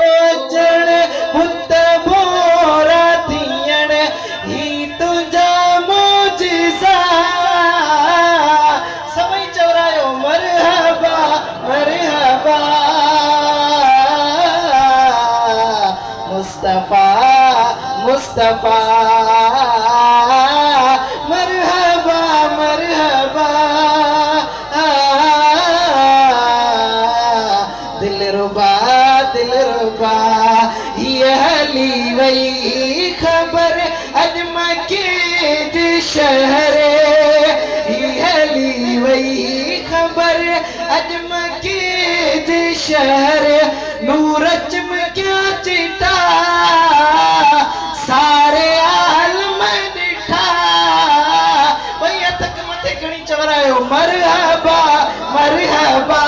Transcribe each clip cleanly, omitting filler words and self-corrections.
ओजण बुत बोरा थियण ही तुझा मोजिज़ा सभई चवरायो मरहबा मरहबा मुस्तफा मुस्तफा मरहबा मरहबा दिल रुबा ये हली वही खबर अजमा के शहर ये हली वही खबर अजमा के शहर नूरच में क्या चिटा सारे आलम दिठा भैया तक मथे घणी चवरायो मरहबा मरहबा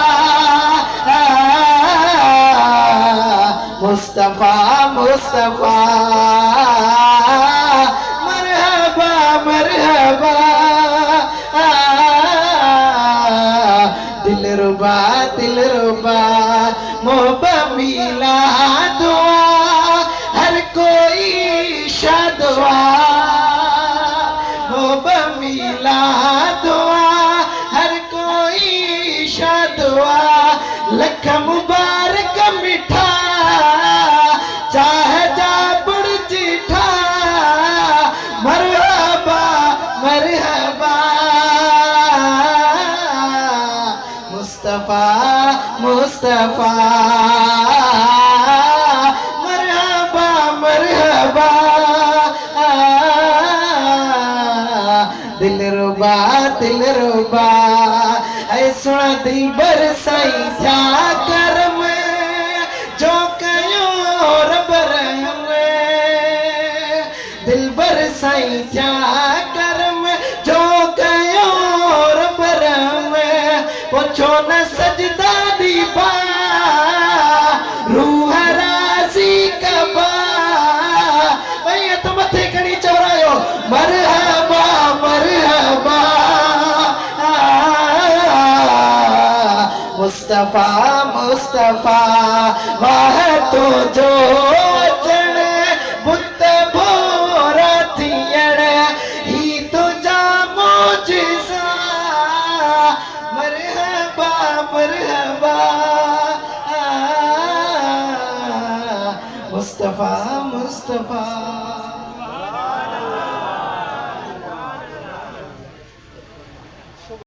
मुस्तफा मुस्तफा मरहबा मरहबा दिल रुबा मोहब्बा मिला दुआ हर कोई शादवा मोहब्बा मिला दुआ हर कोई शादवा लख मुबारक मिठा चाहे जा बुढ़ चिठा मरहबा मरहबा मुस्तफा मुस्तफा मरहबा मरहबा दिल रुबा ऐ सुना दिल बरसाई था करम जो कयो रब रहम दिल बरसाई था करम जो कयो रब रहम पुछो न सजदा दीपा रूह राजी कबा भैया तो मथे घणी चवरायो मरहबा मरहबा मुस्तफा मुस्तफा वाह तो जो अचण बुत भोरा थियण ही तुझा मोजिज़ा मरहबा मरहबा मुस्तफा मुस्तफा